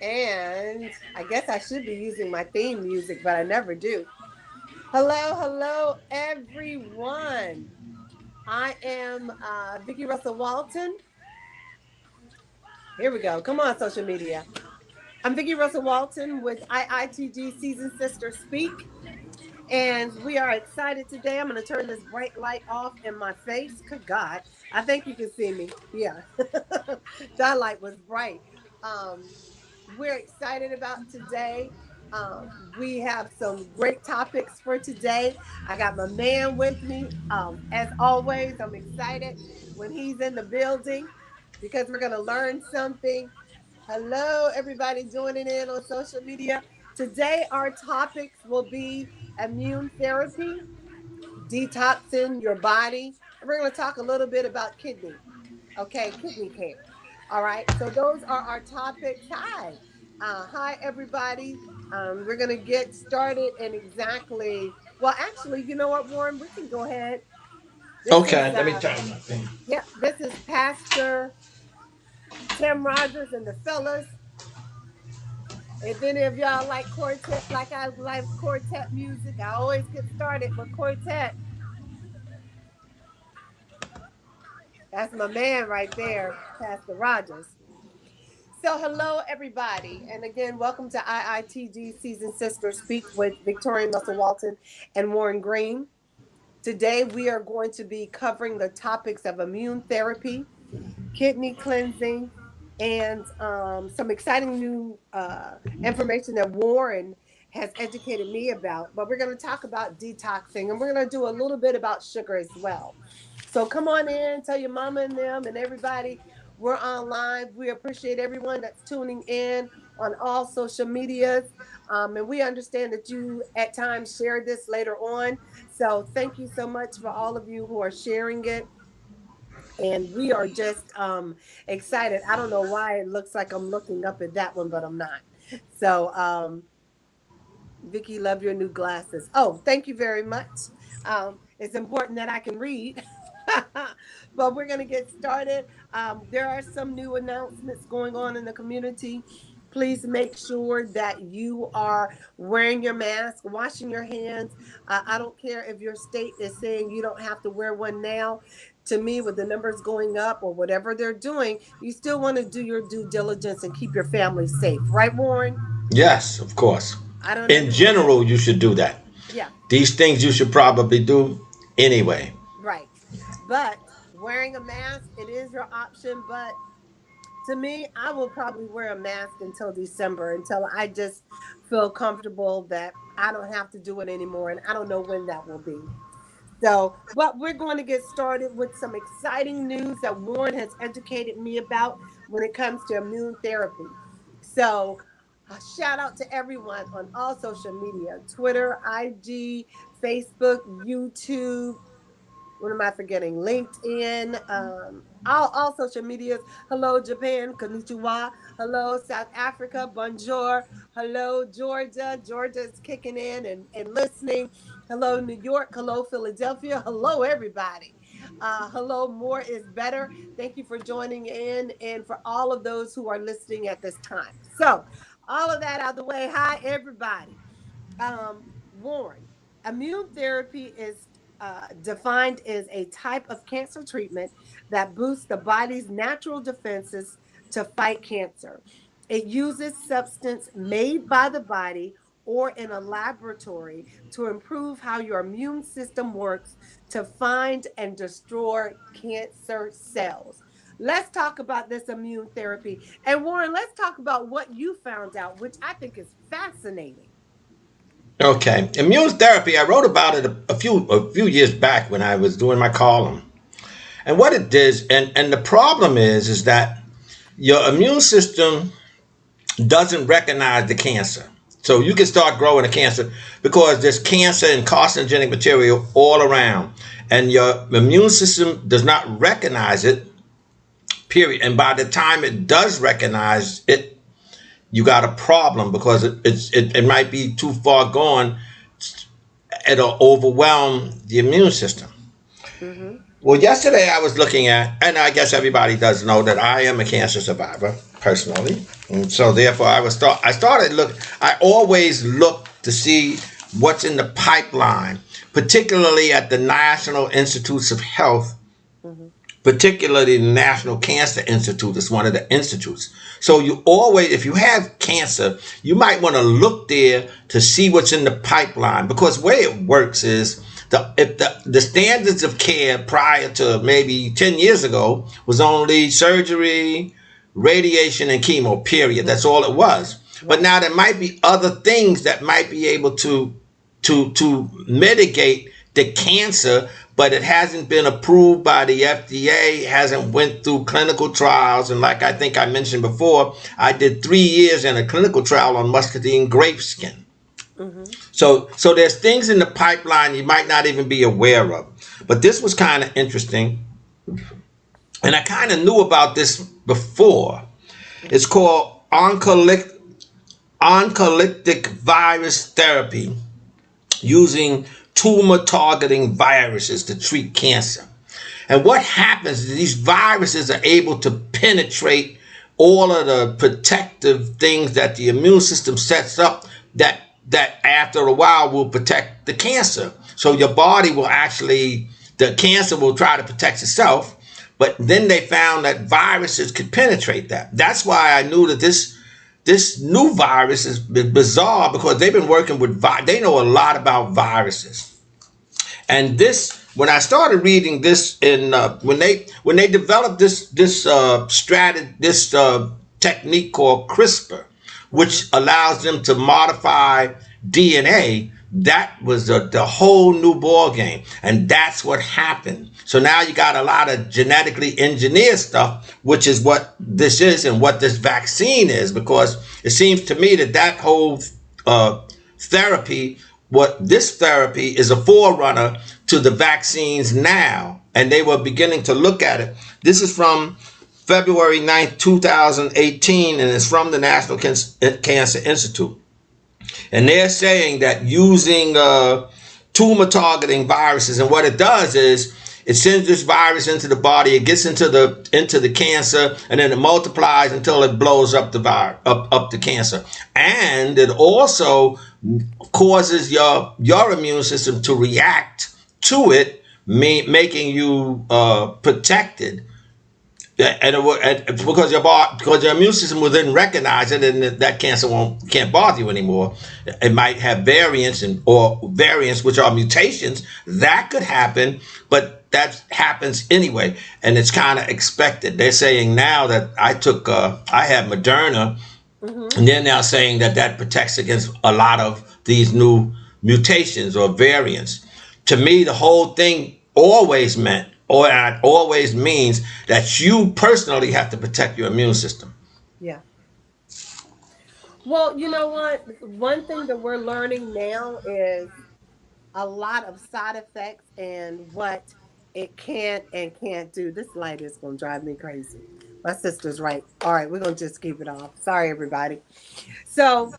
And I guess I should be using my theme music, but I never do. Hello, hello, everyone. I am Vicki Russell Walton. Here we go. Come on, social media. I'm Vicki Russell Walton with IITG Season Sister Speak. And we are excited today. I'm going to turn this bright light off in my face. Good God. I think you can see me. Yeah. That light was bright. Um, we're excited about today. We have some great topics for today. I got my man with me. As always, I'm excited when he's in the building because we're going to learn something. Hello, everybody joining in on social media. Today, our topics will be immune therapy, detoxing your body, and we're going to talk a little bit about kidney. Okay, kidney care. All right, so those are our topics. Hi, everybody. We're going to get started in exactly, well, actually, you know what, Warren? We can go ahead. This is, Okay, let me turn my thing. yeah, this is Pastor Tim Rogers and the fellas. If any of y'all like quartet, like I like quartet music, I always get started with quartet. That's my man right there, Pastor Rogers. So, hello, everybody. And again, welcome to IITG Season Sister Speak with Victorianne Russell Walton and Warren Green. Today, we are going to be covering the topics of immune therapy, kidney cleansing, and some exciting new information that Warren has educated me about. But we're going to talk about detoxing and we're going to do a little bit about sugar as well. So come on in, tell your mama and them and everybody we're on live. We appreciate everyone that's tuning in on all social medias. And we understand that you at times share this later on. So thank you so much for all of you who are sharing it, and we are just excited. I don't know why it looks like I'm looking up at that one, but I'm not. So, Vicky, love your new glasses. Oh, thank you very much. It's important that I can read. But we're going to get started. There are some new announcements going on in the community. Please make sure that you are wearing your mask, washing your hands. I don't care if your state is saying you don't have to wear one now. To me, with the numbers going up or whatever they're doing, you still want to do your due diligence and keep your family safe. Right, Warren? Yes, of course. I don't In understand. general, you should do that. Yeah, These things you should probably do anyway. right. But wearing a mask, it is your option. But to me, I will probably wear a mask until December, until I just feel comfortable that I don't have to do it anymore. And I don't know when that will be. So, but we're going to get started with some exciting news that Warren has educated me about when it comes to immune therapy. So, a shout out to everyone on all social media: Twitter, IG, Facebook, YouTube. What am I forgetting? LinkedIn, all social medias. Hello, Japan, konnichiwa. Hello, South Africa, bonjour. Hello, Georgia. Georgia's kicking in and listening. Hello, New York. Hello, Philadelphia. Hello, everybody. Hello, more is better. Thank you for joining in and for all of those who are listening at this time. So, all of that out of the way. Hi, everybody. Warren, immune therapy is defined as a type of cancer treatment that boosts the body's natural defenses to fight cancer. It uses substance made by the body or in a laboratory to improve how your immune system works to find and destroy cancer cells. Let's talk about this immune therapy. And Warren, let's talk about what you found out, which I think is fascinating. Okay, immune therapy. I wrote about it a few years back when I was doing my column. And what it is, and the problem is that your immune system doesn't recognize the cancer. So you can start growing a cancer because there's cancer and carcinogenic material all around, and your immune system does not recognize it. Period. And by the time it does recognize it, you got a problem because it might be too far gone. It'll overwhelm the immune system. Mm-hmm. Well, yesterday I was looking at, and I guess everybody does know that I am a cancer survivor personally, and so therefore I started look. I always look to see what's in the pipeline, particularly at the National Institutes of Health, Hmm. particularly the National Cancer Institute is one of the institutes. So you always, if you have cancer, you might want to look there to see what's in the pipeline, because the way it works is if the standards of care prior to maybe 10 years ago was only surgery, radiation, and chemo, period. That's all it was. But Right. now there might be other things that might be able to mitigate the cancer, but it hasn't been approved by the FDA, hasn't went through clinical trials. And like I think I mentioned before, I did 3 years in a clinical trial on muscadine grape skin. Hmm. So there's things in the pipeline you might not even be aware of. But this was kind of interesting, and I kind of knew about this before. It's Hmm. called oncolytic virus therapy, using tumor targeting viruses to treat cancer. And what happens is these viruses are able to penetrate all of the protective things that the immune system sets up, that after a while will protect the cancer. So your body will actually, the cancer will try to protect itself, but then they found that viruses could penetrate that. That's why I knew that this new virus is bizarre, because they've been working with they know a lot about viruses. And this, when I started reading this in when they developed this technique called CRISPR, Hmm. which allows them to modify DNA, that was the whole new ball game, and that's what happened. So now you got a lot of genetically engineered stuff, which is what this is and what this vaccine is, because it seems to me that that whole uh, therapy, what this therapy is a forerunner to the vaccines now, and they were beginning to look at it. This is from February 9th, 2018, and it's from the National Cancer Institute. And they're saying that using tumor targeting viruses, and what it does is it sends this virus into the body, it gets into the cancer, and then it multiplies until it blows up the up the cancer. And it also causes your immune system to react to it, making you protected. And because your immune system will then recognize it, and that cancer can't bother you anymore. It might have variants, which are mutations that could happen, but that happens anyway, and it's kind of expected. They're saying now that I had Moderna, Hmm. and they're now saying that that protects against a lot of these new mutations or variants. To me, the whole thing always meant, or it always means, that you personally have to protect your immune system. Yeah. Well, you know what? One thing that we're learning now is a lot of side effects and what it can and can't do. This light is going to drive me crazy. My sister's right. All right, we're going to just keep it off. Sorry, everybody. So,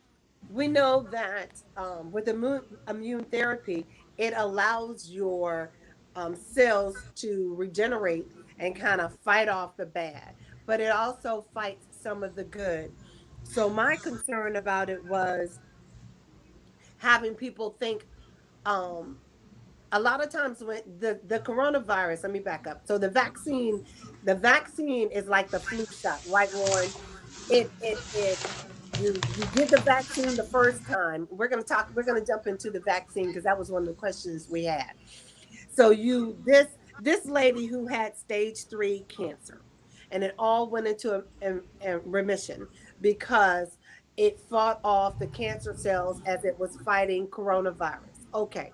we know that with immune therapy, it allows your cells to regenerate and kind of fight off the bad, but it also fights some of the good. So, my concern about it was having people think um, a lot of times when the coronavirus, let me back up. So the vaccine is like the flu shot, right, Warren? It you get the vaccine the first time. We're gonna jump into the vaccine because that was one of the questions we had. So this lady who had stage 3 cancer, and it all went into a remission because it fought off the cancer cells as it was fighting coronavirus. Okay,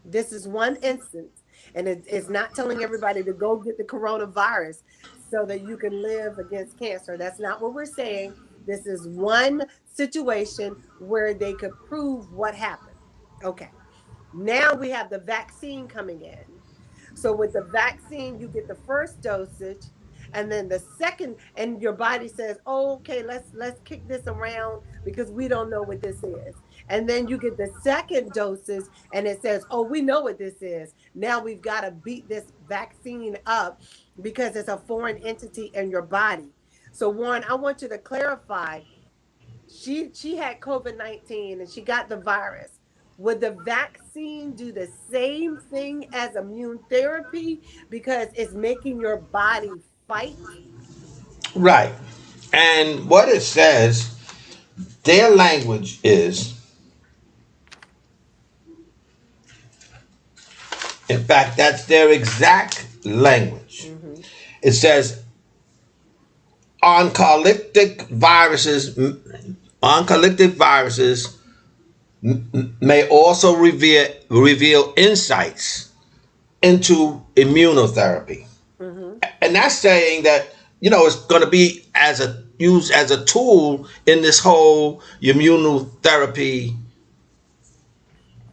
this is one instance, and it's not telling everybody to go get the coronavirus so that you can live against cancer. That's not what we're saying. This is one situation where they could prove what happened. Okay. Now we have the vaccine coming in. So with the vaccine, you get the first dosage, And then the second, and your body says, oh, okay, let's kick this around because we don't know what this is. And then you get the second doses and it says, oh, we know what this is. Now we've got to beat this vaccine up because it's a foreign entity in your body. So Warren, I want you to clarify. She had COVID-19 and she got the virus. Would the vaccine do the same thing as immune therapy because it's making your body fight? Right. And what it says, their language is, in fact, that's their exact language. Mm-hmm. It says oncolytic viruses, oncolytic viruses may also reveal insights into immunotherapy. Mm-hmm. And that's saying that, it's going to be as a used as a tool in this whole immunotherapy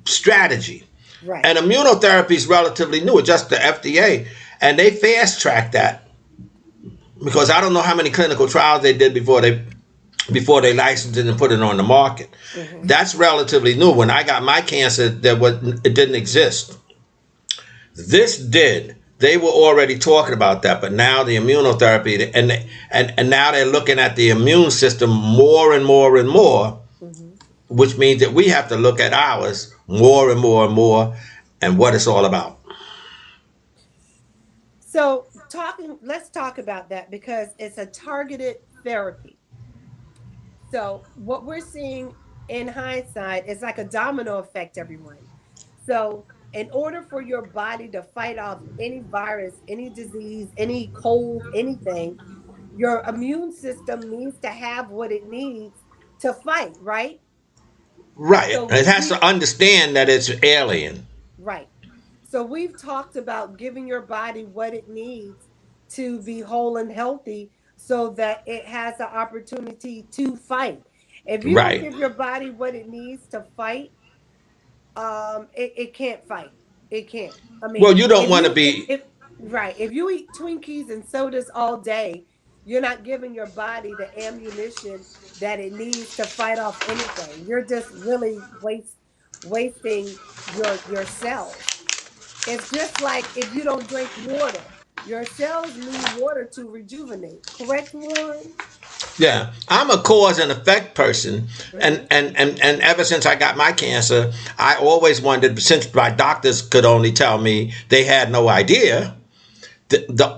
strategy. Right. And immunotherapy is relatively new. It's just the FDA, and they fast tracked that because I don't know how many clinical trials they did before they licensed it and put it on the market. Mm-hmm. That's relatively new. When I got my cancer, it didn't exist. This did. They were already talking about that, but now the immunotherapy and now they're looking at the immune system more and more and more, Mm-hmm. which means that we have to look at ours more and more and more and what it's all about. So let's talk about that because it's a targeted therapy. So what we're seeing in hindsight is like a domino effect, everyone. So in order for your body to fight off any virus, any disease, any cold, anything, your immune system needs to have what it needs to fight, right? Right. So It has we to understand that it's alien. right. So we've talked about giving your body what it needs to be whole and healthy so that it has the opportunity to fight. If you don't Right. give your body what it needs to fight, it can't fight. It can't. I mean, Well, you don't if want to you be. if right, if you eat Twinkies and sodas all day, you're not giving your body the ammunition that it needs to fight off anything. You're just really wasting your cells. It's just like if you don't drink water, your cells need water to rejuvenate. Correct, Warren? Yeah, I'm a cause and effect person, and Mm-hmm. ever since I got my cancer, I always wondered. Since my doctors could only tell me they had no idea,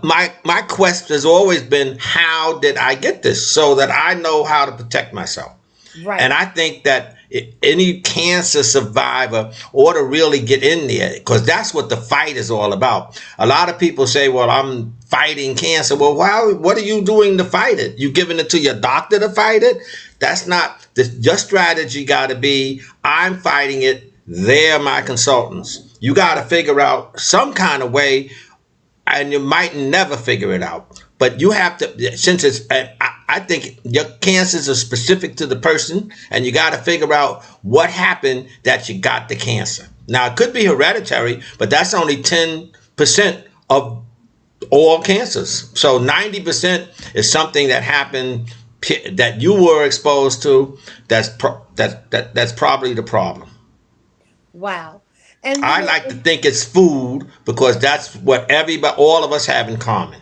my quest has always been, how did I get this, so that I know how to protect myself. And Right. I think that any cancer survivor ought to really get in there because that's what the fight is all about. A lot of people say, well, I'm fighting cancer. Well, what are you doing to fight it? You giving it to your doctor to fight it? That's not your strategy. Got to be, I'm fighting it. They're my consultants. You got to Right. figure out some kind of way, and you might never figure it out. But you have to, since I think your cancers are specific to the person, and you got to figure out what happened that you got the cancer. Now, it could be hereditary, but that's only 10% of all cancers. So 90% is something that happened that you were exposed to. That's probably the problem. Wow. And I like to think it's food because that's what everybody, all of us have in common.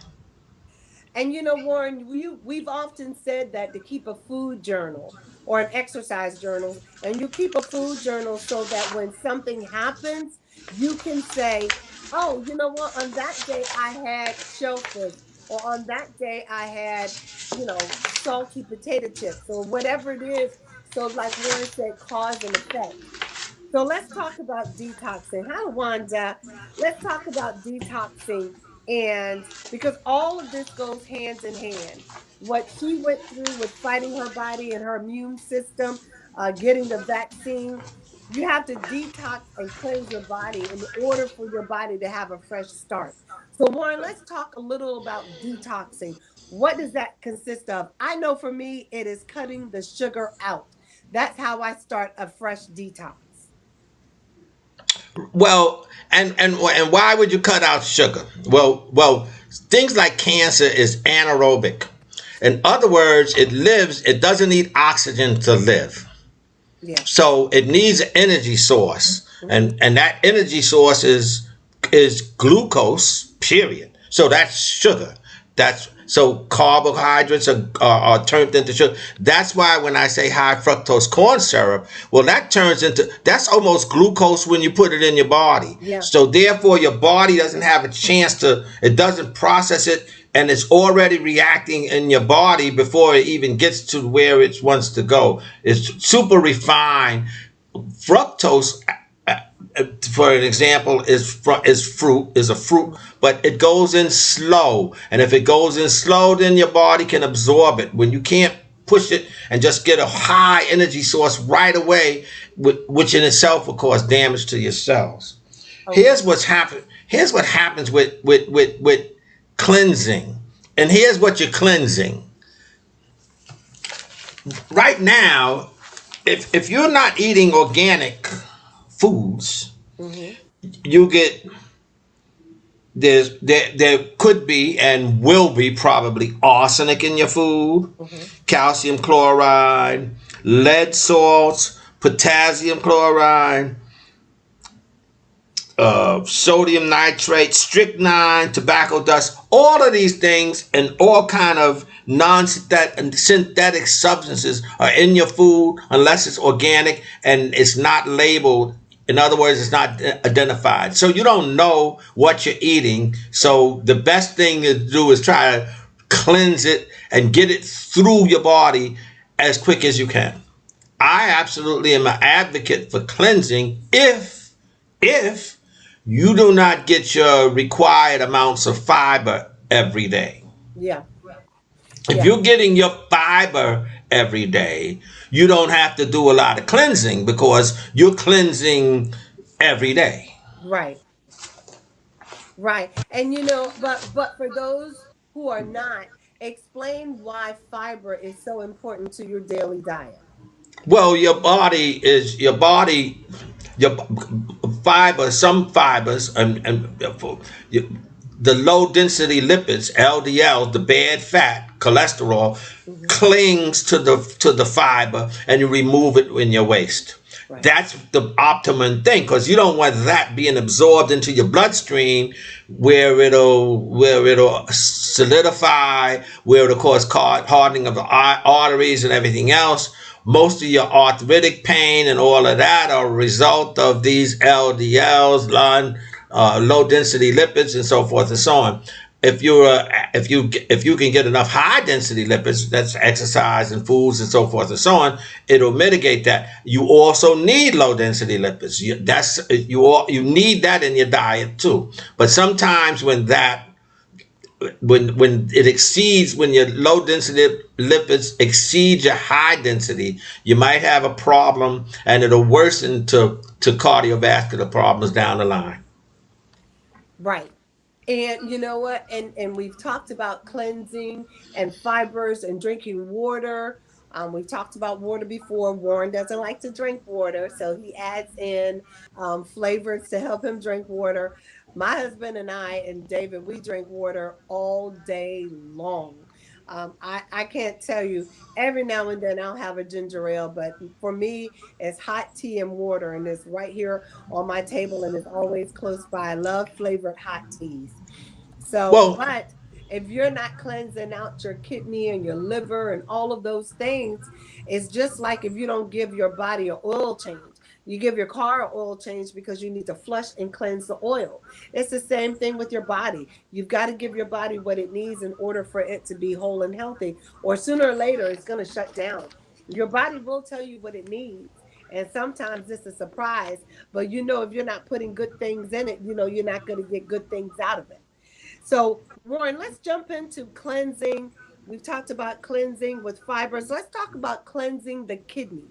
Warren, we've often said that to keep a food journal or an exercise journal, and you keep a food journal so that when something happens, you can say, "Oh, you know what? On that day I had shellfish, or on that day I had, salty potato chips, or whatever it is." So, like Warren said, cause and effect. So let's talk about detoxing. Hi, Wanda. Let's talk about detoxing. And because all of this goes hands in hand. What she went through with fighting her body and her immune system, getting the vaccine, you have to detox and cleanse your body in order for your body to have a fresh start. So, Warren, let's talk a little about detoxing. What does that consist of? I know for me, it is cutting the sugar out. That's how I start a fresh detox. Well, and why would you cut out sugar? Well, things like cancer is anaerobic. In other words, it lives. It doesn't need oxygen to live. Yeah. So it needs an energy source, Hmm. and that energy source is glucose. Period. So that's sugar. That's so carbohydrates are turned into sugar. That's why when I say high fructose corn syrup, well, that turns into that's almost glucose when you put it in your body. Yeah. So therefore, your body doesn't have a chance to. It doesn't process it, and it's already reacting in your body before it even gets to where it wants to go. It's super refined. Fructose, for an example, is a fruit, but it goes in slow. And if it goes in slow, then your body can absorb it. When you can't push it and just get a high energy source right away, which in itself will cause damage to your cells. Okay. Here's what happens with cleansing. And here's what you're cleansing. Right now, if you're not eating organic foods, Hmm. you get there could be and will be probably arsenic in your food, Hmm. calcium chloride, lead salts, potassium chloride, sodium nitrate, strychnine, tobacco dust, all of these things and all kind of non-synthetic substances are in your food unless it's organic and it's not labeled. In other words, it's not identified. So you don't know what you're eating. So the best thing to do is try to cleanse it and get it through your body as quick as you can. I absolutely am an advocate for cleansing if you do not get your required amounts of fiber every day. Yeah. If Yeah. you're getting your fiber every day, you don't have to do a lot of cleansing because you're cleansing every day. Right. Right. And but for those who are not, explain why fiber is so important to your daily diet. Well, your fiber, some fibers, and the low density lipids, LDL, the bad fat, cholesterol, Hmm. clings to the fiber, and you remove it in your waste. Right. That's the optimum thing because you don't want that being absorbed into your bloodstream where it'll solidify, where it'll cause hardening of the arteries and everything else. Most of your arthritic pain and all of that are a result of these LDLs, low density lipids, and so forth and so on. If you can get enough high density lipids, that's exercise and foods and so forth and so on, it'll mitigate that. You also need low density lipids. You need that in your diet too. But sometimes when it exceeds, when your low density lipids exceed your high density, you might have a problem and it'll worsen to cardiovascular problems down the line. Right. And you know what? And we've talked about cleansing and fibers and drinking water. We've talked about water before. Warren doesn't like to drink water, so he adds in flavors to help him drink water. My husband and I and David, we drink water all day long. I can't tell you. Every now and then I'll have a ginger ale, but for me, it's hot tea and water, and it's right here on my table, and it's always close by. I love flavored hot teas. So, Well, but if you're not cleansing out your kidney and your liver and all of those things, it's just like if you don't give your body an oil change. You give your car an oil change because you need to flush and cleanse the oil. It's the same thing with your body. You've got to give your body what it needs in order for it to be whole and healthy, or sooner or later it's going to shut down. Your body will tell you what it needs. And sometimes it's a surprise, but if you're not putting good things in it, you're not going to get good things out of it. So, Warren, let's jump into cleansing. We've talked about cleansing with fibers. Let's talk about cleansing the kidneys.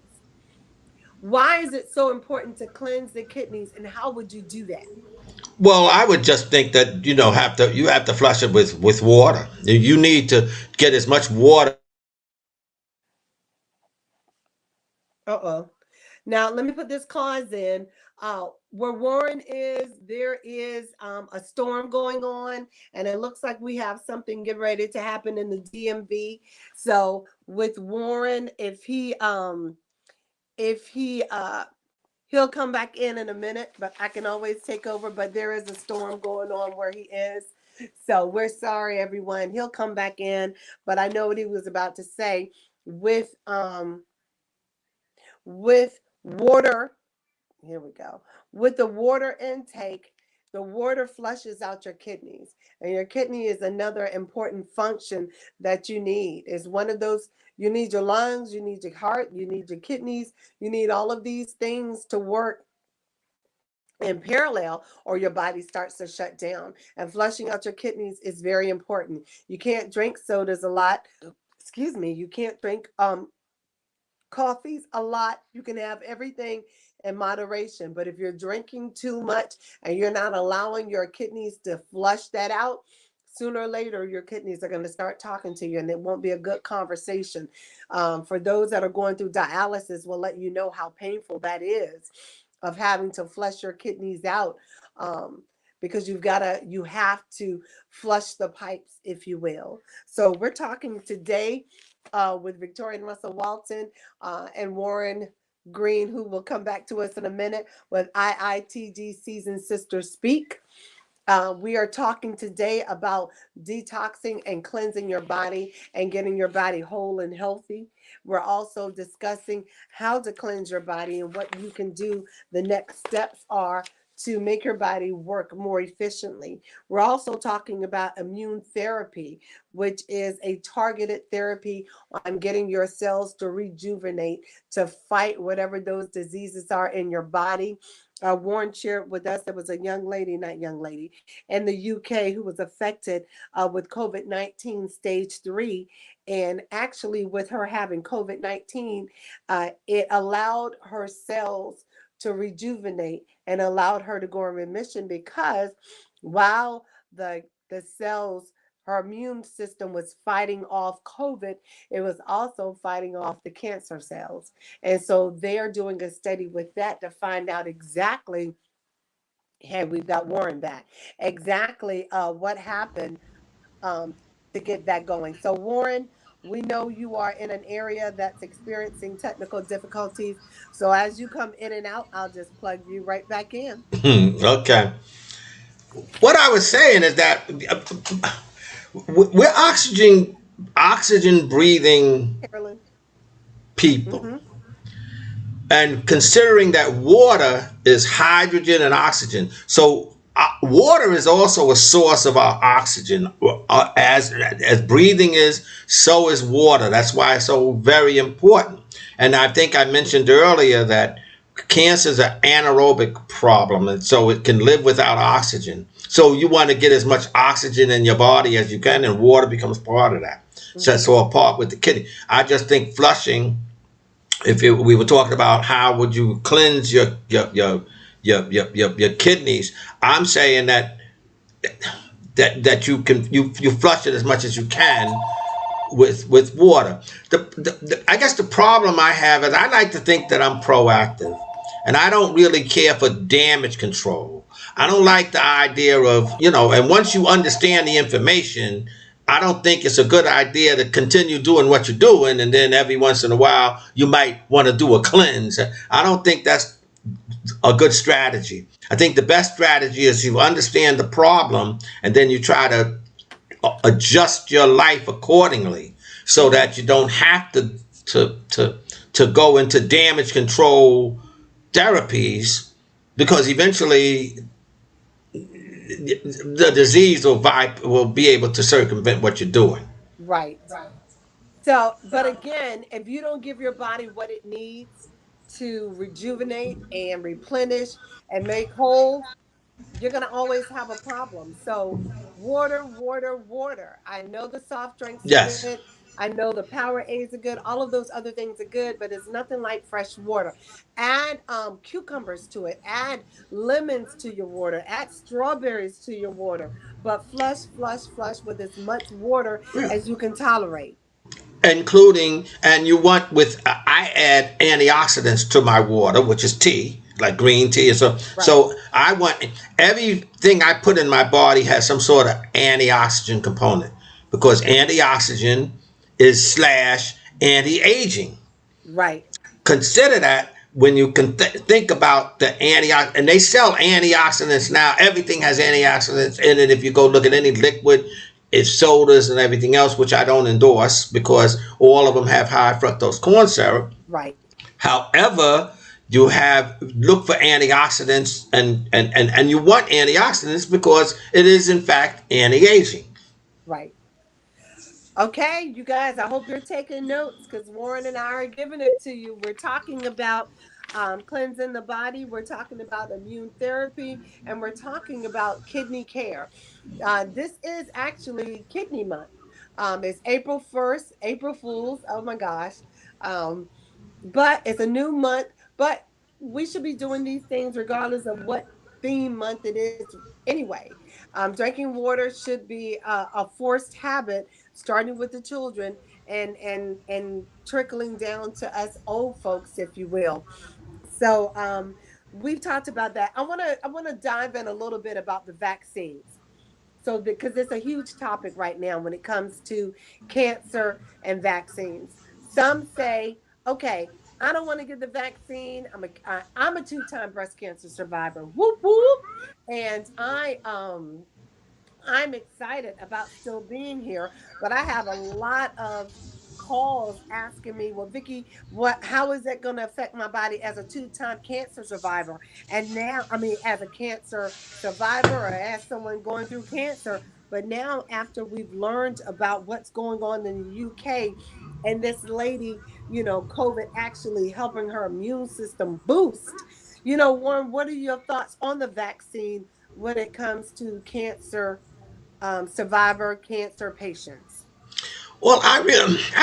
Why is it so important to cleanse the kidneys, and how would you do that? I would just think that you have to flush it with water. You need to get as much water. Uh oh. Now, let me put this clause in. Where Warren is, there is a storm going on, and it looks like we have something getting ready to happen in the DMV. So, with Warren, if he he'll come back in a minute, but I can always take over. But there is a storm going on where he is. So we're sorry, everyone. He'll come back in, but I know what he was about to say with with water. Here we go. With the water intake, the water flushes out your kidneys, and your kidney is another important function that you need. It's one of those. You need your lungs, you need your heart, you need your kidneys, you need all of these things to work in parallel, or your body starts to shut down. And flushing out your kidneys is very important. You can't drink sodas a lot. Excuse me. You can't drink coffees a lot. You can have everything in moderation. But if you're drinking too much and you're not allowing your kidneys to flush that out, sooner or later, your kidneys are going to start talking to you, and it won't be a good conversation. For those that are going through dialysis, we'll let you know how painful that is, of having to flush your kidneys out. Because you have to flush the pipes, if you will. So we're talking today with Victorianne Russell Walton and Warren Green, who will come back to us in a minute with IITG Seasoned Sisters Speak. We are talking today about detoxing and cleansing your body and getting your body whole and healthy. We're also discussing how to cleanse your body and what you can do. The next steps are to make your body work more efficiently. We're also talking about immune therapy, which is a targeted therapy on getting your cells to rejuvenate, to fight whatever those diseases are in your body. Warren shared with us there was a young lady, not young lady, in the UK who was affected with COVID 19 stage 3. And actually, with her having COVID 19, it allowed her cells to rejuvenate and allowed her to go in remission, because while the cells, her immune system was fighting off COVID, it was also fighting off the cancer cells. And so they're doing a study with that to find out exactly, hey, we've got Warren back, exactly what happened to get that going. So, Warren, we know you are in an area that's experiencing technical difficulties. So, as you come in and out, I'll just plug you right back in. Okay. What I was saying is that we're oxygen breathing Carolyn. people. Mm-hmm. And considering that water is hydrogen and oxygen, so water is also a source of our oxygen. As breathing is, so is water. That's why it's so very important. And I think I mentioned earlier that cancer is an anaerobic problem, and so it can live without oxygen. So you want to get as much oxygen in your body as you can, and water becomes part of that. So Mm-hmm. it's all part with the kidney. I just think flushing, we were talking about how would you cleanse your kidneys. I'm saying that you flush it as much as you can with water. I guess the problem I have is I like to think that I'm proactive, and I don't really care for damage control. I don't like the idea of, and once you understand the information, I don't think it's a good idea to continue doing what you're doing, and then every once in a while you might want to do a cleanse. I don't think that's a good strategy. I think the best strategy is you understand the problem, and then you try to adjust your life accordingly, so Mm-hmm. that you don't have to to to go into damage control therapies, because eventually the disease will be able to circumvent what you're doing. Right. So, but again, if you don't give your body what it needs to rejuvenate and replenish and make whole, you're going to always have a problem. So, water, water, water. I know the soft drinks are Yes. good. I know the power aids are good. All of those other things are good, but it's nothing like fresh water. Add cucumbers to it. Add lemons to your water. Add strawberries to your water. But flush, flush, flush with as much water Yeah. as you can tolerate. including, and you want with I add antioxidants to my water, which is tea, like green tea. And Right. so I want everything I put in my body has some sort of antioxidant component, because Okay. antioxidant is slash anti-aging. Right. Consider that when you can think about the antioxidant, and they sell antioxidants now. Everything has antioxidants in it. If you go look at any liquid, it's sodas and everything else, which I don't endorse because all of them have high fructose corn syrup. Right. However, you have look for antioxidants, and you want antioxidants because it is in fact anti-aging. Right. Okay, you guys, I hope you're taking notes because Warren and I are giving it to you. We're talking about cleansing the body, we're talking about immune therapy, and we're talking about kidney care. This is actually Kidney Month. It's April 1st, April Fools. Oh my gosh. Um, but it's a new month, but we should be doing these things regardless of what theme month it is anyway. Drinking water should be a forced habit, starting with the children and trickling down to us old folks, if you will. So we've talked about that. I want to dive in a little bit about the vaccines. So because it's a huge topic right now when it comes to cancer and vaccines. Some say, okay, I don't want to get the vaccine. I'm a two-time breast cancer survivor. Whoop whoop. And I'm excited about still being here, but I have a lot of calls asking me, well, Vicky, how is that going to affect my body as a two-time cancer survivor? And now, I mean, as a cancer survivor or as someone going through cancer, but now after we've learned about what's going on in the UK and this lady, COVID actually helping her immune system boost. Warren, what are your thoughts on the vaccine when it comes to cancer survivor cancer patients? Well, I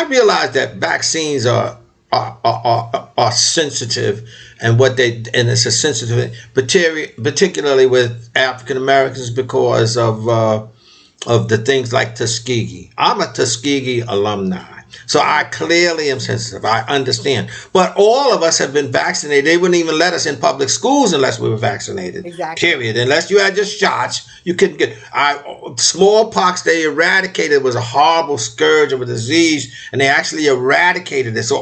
realize that vaccines are sensitive, and it's a sensitive, particularly with African Americans because of the things like Tuskegee. I'm a Tuskegee alumni. So I clearly am sensitive. I understand. But all of us have been vaccinated. They wouldn't even let us in public schools unless we were vaccinated. Exactly. Period. Unless you had your shots, you couldn't get. Smallpox, they eradicated. It was a horrible scourge of a disease, and they actually eradicated it. So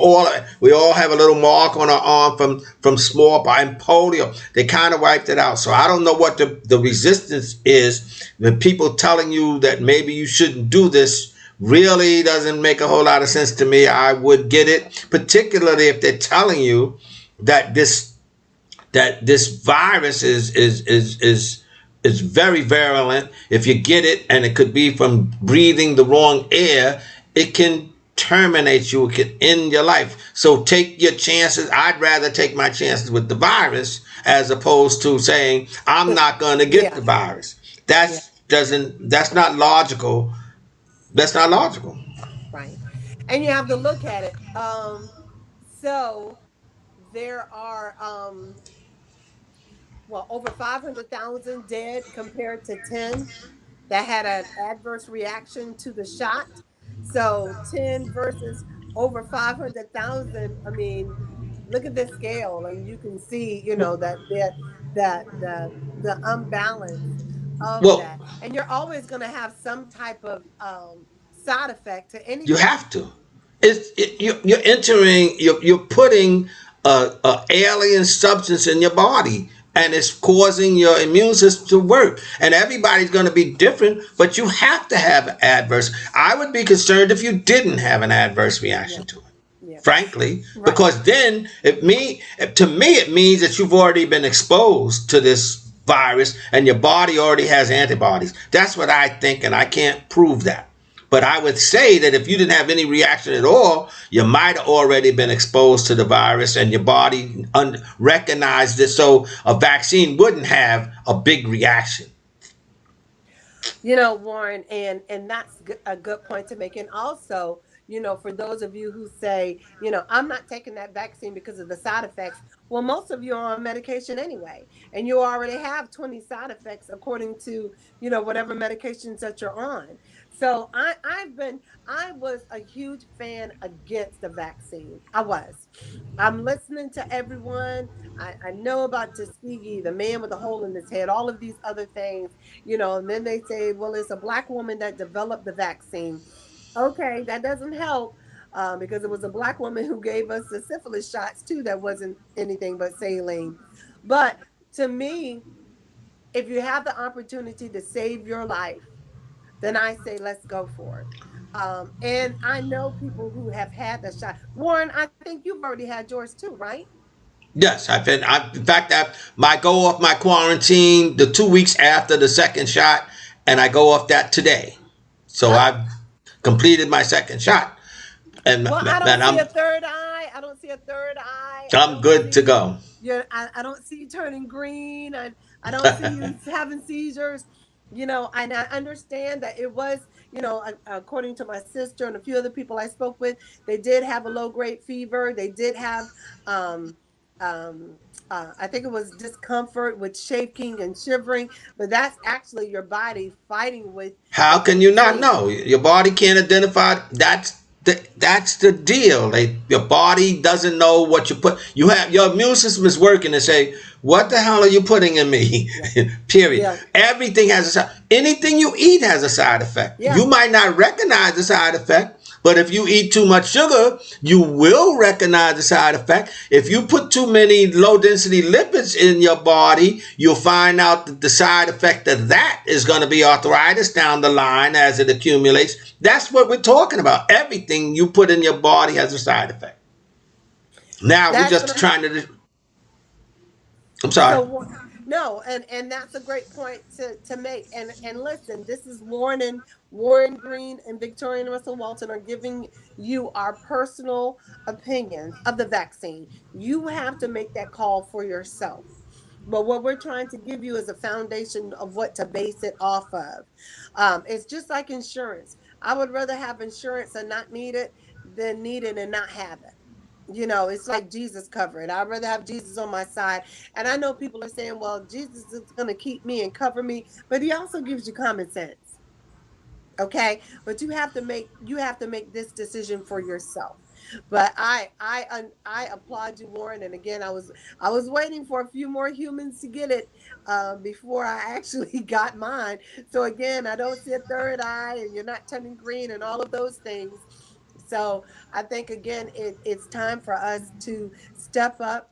we all have a little mark on our arm from smallpox and polio. They kind of wiped it out. So I don't know what the resistance is. The people telling you that maybe you shouldn't do this really doesn't make a whole lot of sense to me. I would get it, particularly if they're telling you that this virus is very virulent. If you get it, and it could be from breathing the wrong air, it can terminate you. It can end your life. So take your chances. I'd rather take my chances with the virus as opposed to saying I'm not going to get Yeah. the virus. Yeah. That's not logical. That's not logical. Right. And you have to look at it. So there are over 500,000 dead compared to 10 that had an adverse reaction to the shot. So 10 versus over 500,000. I mean, look at this scale, and you can see, the unbalance of Well, that. And you're always going to have some type of side effect to you anything. have to. You're entering. You're putting a alien substance in your body, and it's causing your immune system to work. And everybody's going to be different, but you have to have an adverse. I would be concerned if you didn't have an adverse Yeah. reaction to it, Yeah. frankly, Right. because then to me it means that you've already been exposed to this virus and your body already has antibodies. That's what I think, and I can't prove that. But I would say that if you didn't have any reaction at all, you might have already been exposed to the virus and your body recognized it. So a vaccine wouldn't have a big reaction. Warren, and that's a good point to make. And also, for those of you who say, I'm not taking that vaccine because of the side effects. Well, most of you are on medication anyway, and you already have 20 side effects according to, whatever medications that you're on. So I was a huge fan against the vaccine. I was. I'm listening to everyone. I know about Tuskegee, the man with a hole in his head, all of these other things, and then they say, well, it's a black woman that developed the vaccine. Okay, that doesn't help, because it was a black woman who gave us the syphilis shots too. That wasn't anything but saline. But to me, if you have the opportunity to save your life, then I say let's go for it. And I know people who have had the shot. Warren, I think you've already had yours too, right? Yes, I've been. In fact, I go off my quarantine the 2 weeks after the second shot, and I go off that today. So Oh, I've completed my second shot, well, I don't and see a third eye. I don't see a third eye. I I'm don't good to see go. you. I don't see you turning green. I don't see you having seizures. And I understand that it was, according to my sister and a few other people I spoke with, they did have a low grade fever. They did have, um, um, I think it was discomfort with shaking and shivering, but that's actually your body fighting with the How can you not vaccine. know? Your body can't identify. That's the deal. Your body doesn't know what you put. You have your immune system is working to say, "What the hell are you putting in me?" Yeah. Period. Yeah. Everything has a side. Anything you eat has a side effect. Yeah. You might not recognize the side effect, but if you eat too much sugar, you will recognize the side effect. If you put too many low density lipids in your body, you'll find out that the side effect of that is going to be arthritis down the line as it accumulates. That's what we're talking about. Everything you put in your body has a side effect. Now we're That's just what trying to. I'm sorry. So no, and that's a great point to make. And listen, this is Warren Green and Victorian Russell Walton are giving you our personal opinions of the vaccine. You have to make that call for yourself. But what we're trying to give you is a foundation of what to base it off of. It's just like insurance. I would rather have insurance and not need it than need it and not have it. It's like Jesus covering. I'd rather have Jesus on my side. And I know people are saying, well, Jesus is going to keep me and cover me, but he also gives you common sense. Okay, but you have to make this decision for yourself. But I applaud you, Warren. And again, I was waiting for a few more humans to get it, before I actually got mine. So again, I don't see a third eye, and you're not turning green, and all of those things. So I think again, it's time for us to step up.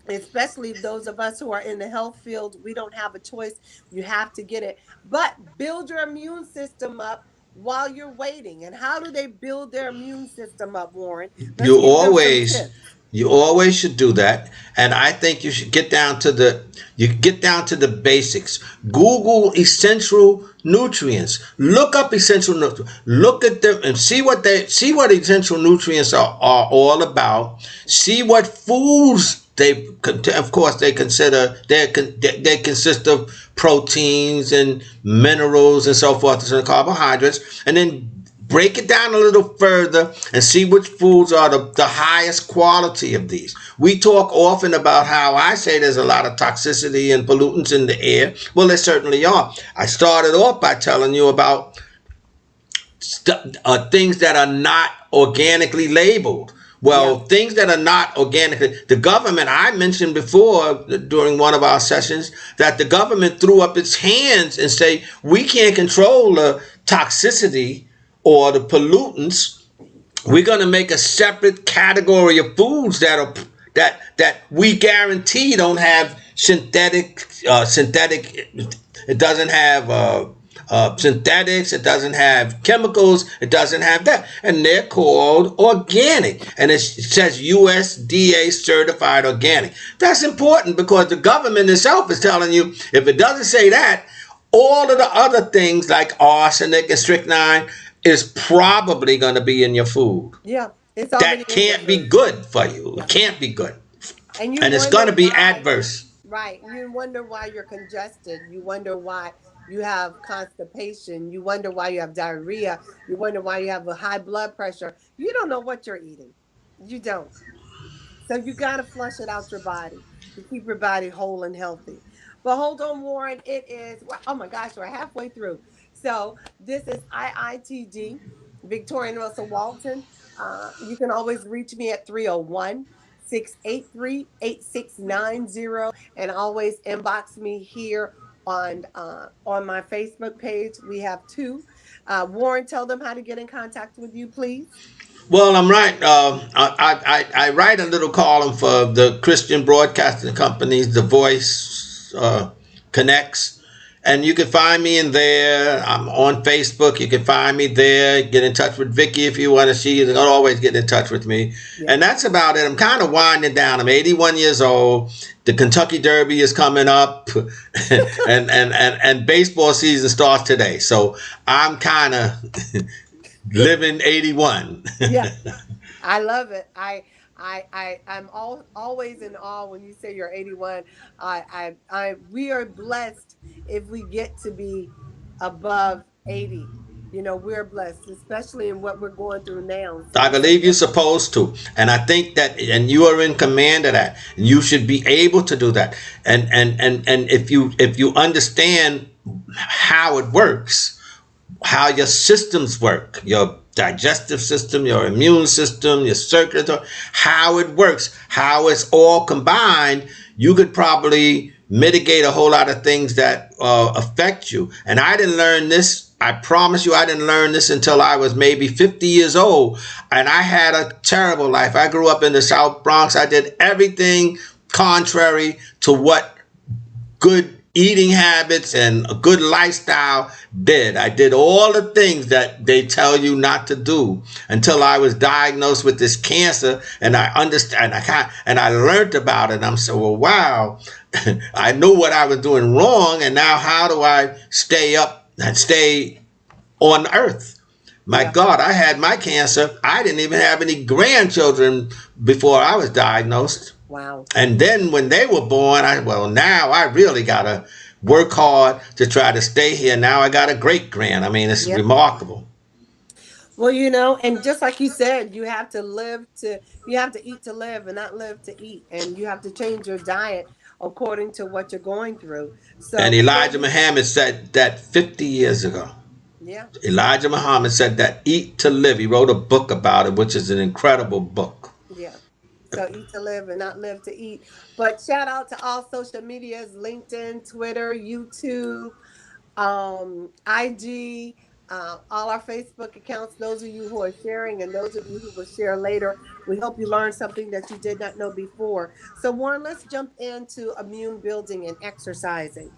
Especially those of us who are in the health field, we don't have a choice. You have to get it. But build your immune system up while you're waiting. And how do they build their immune system up, Warren? Let's You give them some always tips. you always should do that. And I think you should get down to the basics. Google essential nutrients. Look up essential nutrients. Look at them and see what essential nutrients are all about. See what foods of course they consider they consist of proteins and minerals and so forth and carbohydrates, and then break it down a little further and see which foods are the highest quality of these. We talk often about how I say there's a lot of toxicity and pollutants in the air. Well, there certainly are. I started off by telling you about things that are not organically labeled. Yeah. Well, things that are not organically, the government, I mentioned before during one of our sessions, that the government threw up its hands and say, we can't control the toxicity or the pollutants. We're going to make a separate category of foods that we guarantee don't have synthetic. It doesn't have synthetics. It doesn't have chemicals. It doesn't have that, and they're called organic. And it says USDA certified organic. That's important because the government itself is telling you if it doesn't say that, all of the other things like arsenic and strychnine is probably going to be in your food. Yeah. It's already That in your can't be food. good for you. It Yeah. can't be good. And you And it's going wonder to be why. adverse. Right. You wonder why you're congested. You wonder why you have constipation. You wonder why you have diarrhea. You wonder why you have a high blood pressure. You don't know what you're eating. You don't. So you got to flush it out your body to keep your body whole and healthy. But hold on, Warren. It is, oh my gosh, we're halfway through. So this is IITG, Victorian Russell Walton. You can always reach me at 301-683-8690, and always inbox me here on my Facebook page. We have two. Warren, tell them how to get in contact with you, please. Well, I'm right. I write a little column for the Christian broadcasting companies, The Voice Connects, and you can find me in there. I'm on Facebook. You can find me there. Get in touch with Vicky if you want to see. You can always get in touch with me. Yeah. And that's about it. I'm kind of winding down. I'm 81 years old. The Kentucky Derby is coming up, and baseball season starts today. So I'm kind of living 81. Yeah, I love it. I'm always in awe when you say you're 81. We are blessed if we get to be above 80. You know, we're blessed, especially in what we're going through now. So I believe you're supposed to, and I think that, and you are in command of that. You should be able to do that. And if you understand how it works, how your systems work, your digestive system, your immune system, your circulatory, how it works, how it's all combined, you could probably mitigate a whole lot of things that affect you. And I didn't learn this. I promise you, I didn't learn this until I was maybe 50 years old. And I had a terrible life. I grew up in the South Bronx. I did everything contrary to what good eating habits and a good lifestyle did. I did all the things that they tell you not to do until I was diagnosed with this cancer, and I understand. And I learned about it. And I'm so, well, wow, I knew what I was doing wrong, and now how do I stay up and stay on earth? My God, I had my cancer. I didn't even have any grandchildren before I was diagnosed. Wow. And then when they were born, now I really got to work hard to try to stay here. Now I got a great grand. I mean, it's remarkable. Well, you know, and just like you said, you have to eat to live and not live to eat. And you have to change your diet according to what you're going through. So, and Elijah Muhammad said that 50 years ago. Yeah. Elijah Muhammad said that, eat to live. He wrote a book about it, which is an incredible book. Yeah. So eat to live and not live to eat. But shout out to all social medias, LinkedIn, Twitter, YouTube, IG, all our Facebook accounts, those of you who are sharing and those of you who will share later. We hope you learned something that you did not know before. So Warren, let's jump into immune building and exercising.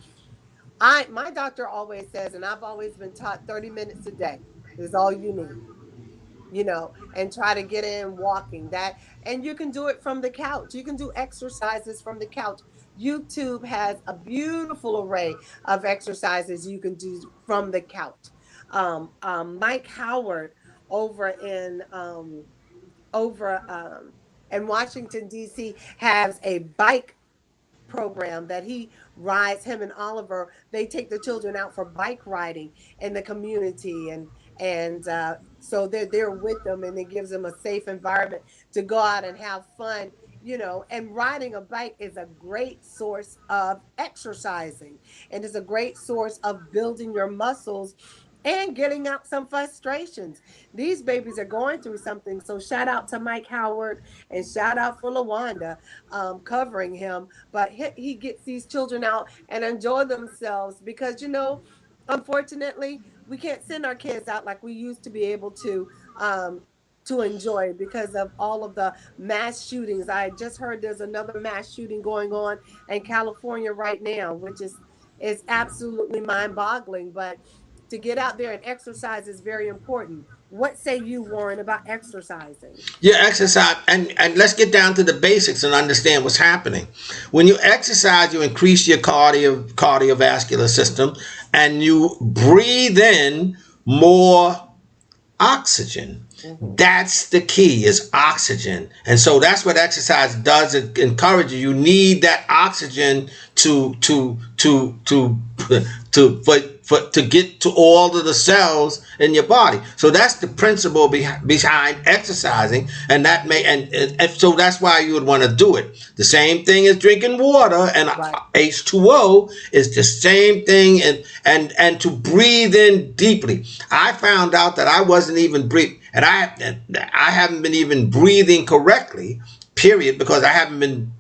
My doctor always says, and I've always been taught, 30 minutes a day is all you need. You know, and try to get in walking that, and you can do it from the couch. You can do exercises from the couch. YouTube has a beautiful array of exercises you can do from the couch. Mike Howard over in Washington D.C. has a bike program that he rides. Him and Oliver, they take the children out for bike riding in the community, and so they're there with them, and it gives them a safe environment to go out and have fun, you know. And riding a bike is a great source of exercising, and it's a great source of building your muscles and getting out some frustrations. These babies are going through something. So shout out to Mike Howard, and shout out for LaWanda covering him. But he gets these children out and enjoy themselves, because, you know, unfortunately, we can't send our kids out like we used to be able to enjoy, because of all of the mass shootings. I just heard there's another mass shooting going on in California right now, which is absolutely mind-boggling. But to get out there and exercise is very important. What say you, Warren, about exercising? Yeah, exercise, and let's get down to the basics and understand what's happening. When you exercise, you increase your cardiovascular system, and you breathe in more oxygen. Mm-hmm. That's the key, is oxygen. And so that's what exercise does. It encourages you. You need that oxygen to get to all of the cells in your body. So that's the principle behind exercising, and that may and so that's why you would want to do it. The same thing as drinking water, and Right. H2O is the same thing, and to breathe in deeply. I found out that I wasn't even breathing, and I haven't been even breathing correctly, period, because I haven't been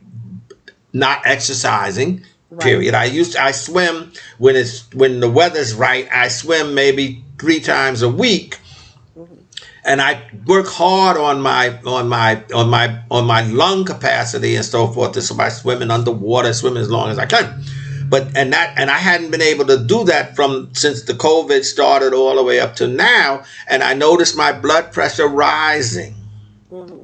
not exercising, Right. period. I swim when the weather's right. I swim maybe 3 times a week, Hmm. and I work hard on my lung capacity and so forth. This is by swimming underwater, swimming as long as I can. And I hadn't been able to do that from since the COVID started all the way up to now, and I noticed my blood pressure rising. Hmm.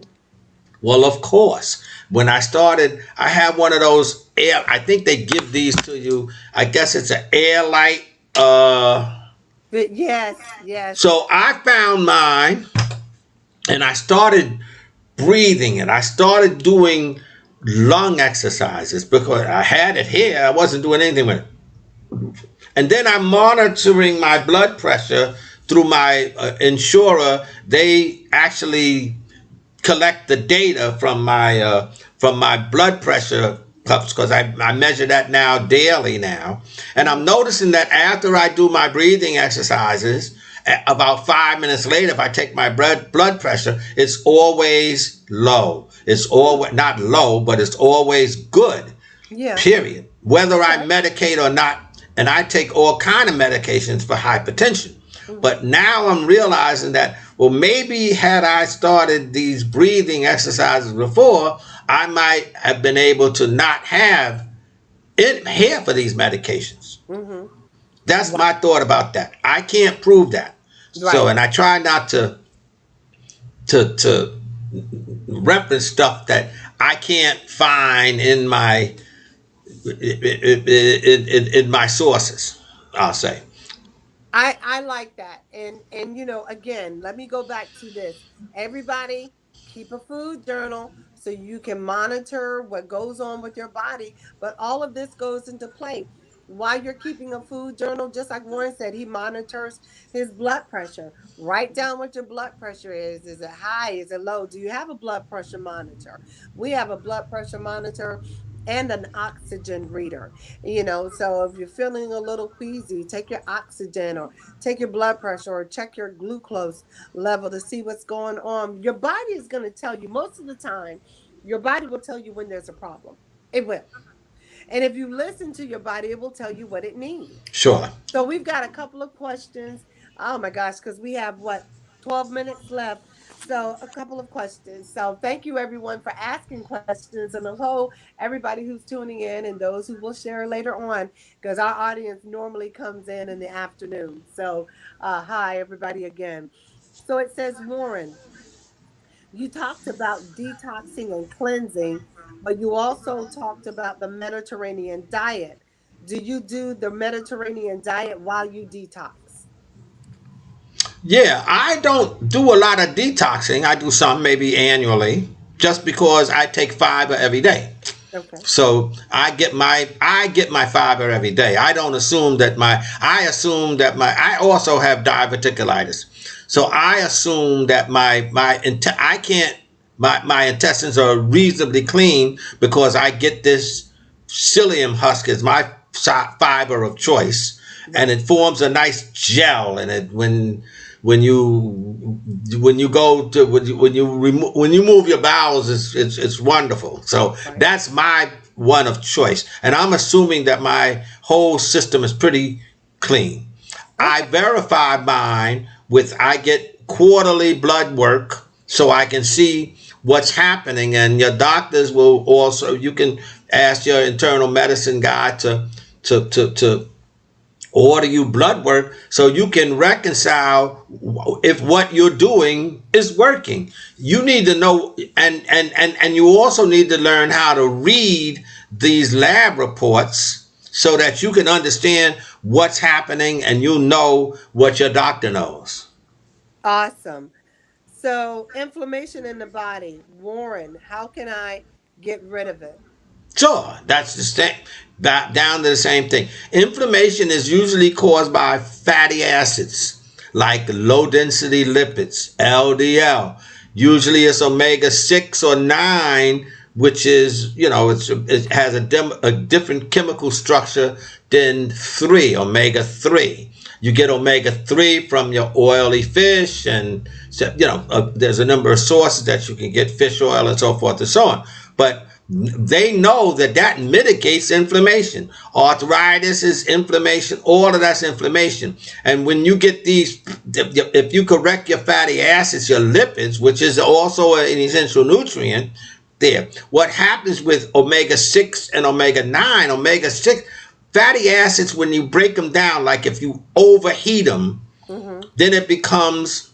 Well, of course, when I started, I have one of those air. I think they give these to you. I guess it's an air light. But yes, yes. So I found mine, and I started breathing, and I started doing lung exercises because I had it here. I wasn't doing anything with it. And then I'm monitoring my blood pressure through my insurer. They actually collect the data from my blood pressure cuffs, because I measure that now daily now, and I'm Hmm. noticing that after I do my breathing exercises, about 5 minutes later, if I take my blood pressure, it's always low. It's always not low, but it's always good, Yeah. period, whether I Okay. medicate or not. And I take all kind of medications for hypertension. Hmm. But now I'm realizing that, well, maybe had I started these breathing exercises before, I might have been able to not have it here for these medications. Hmm. That's Right. my thought about that. I can't prove that. So, Right. and I try not to reference stuff that I can't find in my sources, I'll say. I like that. And again, let me go back to this. Everybody keep a food journal so you can monitor what goes on with your body, but all of this goes into play. While you're keeping a food journal, just like Warren said, he monitors his blood pressure. Write down what your blood pressure is. Is it high? Is it low? Do you have a blood pressure monitor? We have a blood pressure monitor and an oxygen reader. So if you're feeling a little queasy, take your oxygen or take your blood pressure or check your glucose level to see what's going on. Your body is going to tell you most of the time. Your body will tell you when there's a problem. It will. And if you listen to your body, it will tell you what it needs. Sure. So we've got a couple of questions. Oh my gosh, because we have what, 12 minutes left. So a couple of questions. So thank you everyone for asking questions, and hello everybody who's tuning in and those who will share later on, because our audience normally comes in the afternoon. So hi everybody again. So it says, Warren, you talked about detoxing and cleansing, but you also talked about the Mediterranean diet. Do you do the Mediterranean diet while you detox? Yeah, I don't do a lot of detoxing. I do some maybe annually, just because I take fiber every day. Okay. So I get my fiber every day. I also have diverticulitis. So I assume that I can't my intestines are reasonably clean because I get this psyllium husk as my fiber of choice, and Right. it forms a nice gel. And it when you go to when you move your bowels, it's wonderful. So Right. that's my one of choice, and I'm assuming that my whole system is pretty clean. I Okay. verify mine with I get quarterly blood work so I can see what's happening, and your doctors will also, you can ask your internal medicine guy to order you blood work so you can reconcile if what you're doing is working. You need to know, and you also need to learn how to read these lab reports so that you can understand what's happening, and you know what your doctor knows. Awesome. So, inflammation in the body, Warren, how can I get rid of it? Sure, that's the same. Back down to the same thing. Inflammation is usually caused by fatty acids like low density lipids, LDL. Usually it's omega 6 or 9, which is, it has a different chemical structure than 3, omega 3. You get omega 3 from your oily fish, and there's a number of sources that you can get fish oil and so forth and so on. But they know that mitigates inflammation. Arthritis is inflammation. All of that's inflammation. And when you get these, if you correct your fatty acids, your lipids, which is also an essential nutrient there, what happens with omega 6 and omega 9, omega 6, fatty acids, when you break them down, like if you overheat them, then it becomes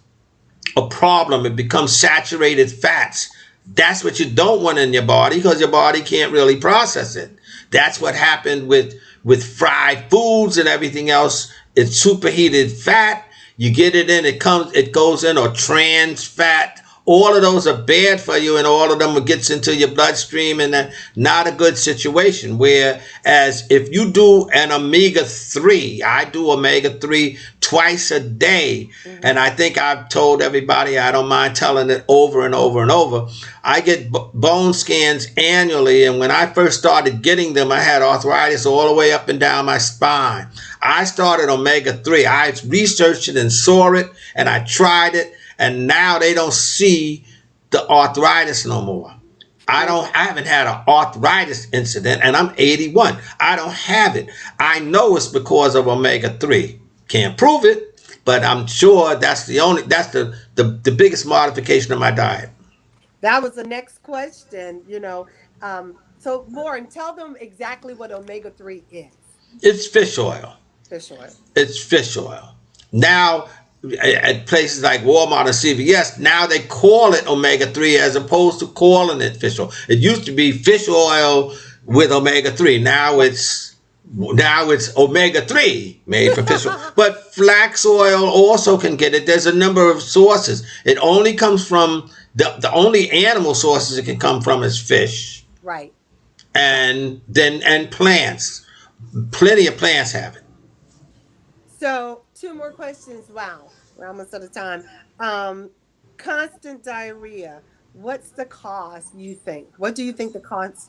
a problem. It becomes saturated fats. That's what you don't want in your body, because your body can't really process it. That's what happened with fried foods and everything else. It's superheated fat. You get it in, it goes in, or trans fat. All of those are bad for you, and all of them gets into your bloodstream, and that's not a good situation. Whereas if you do an omega-3, I do omega-3 twice a day, and I think I've told everybody, I don't mind telling it over and over and over. I get bone scans annually, and when I first started getting them, I had arthritis all the way up and down my spine. I started omega-3. I researched it and saw it, and I tried it. And now they don't see the arthritis no more. I haven't had an arthritis incident, and I'm 81. I don't have it. I know it's because of omega-3. Can't prove it, but I'm sure that's the biggest modification of my diet. That was the next question, So Lauren, tell them exactly what omega-3 is. It's fish oil. Fish oil. It's fish oil. Now, at places like Walmart and CVS, now they call it omega-3 as opposed to calling it fish oil. It used to be fish oil with omega-3. Now it's omega-3 made from fish oil. But flax oil also can get it. There's a number of sources. It only comes from the only animal sources it can come from is fish. Right. And plants. Plenty of plants have it. So 2 more questions. Wow, we're almost out of time. Constant diarrhea. What's the cause, you think? What do you think the cause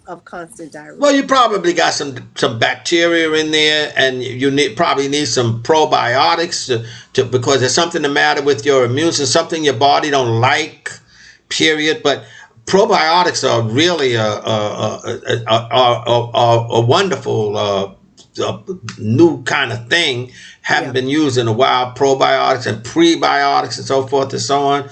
of constant diarrhea? Well, you probably got some bacteria in there, and you probably need some probiotics because there's something the matter with your immune system, something your body don't like, period. But probiotics are really a wonderful new kind of thing. Haven't been used in a while. Probiotics and prebiotics and so forth and so on.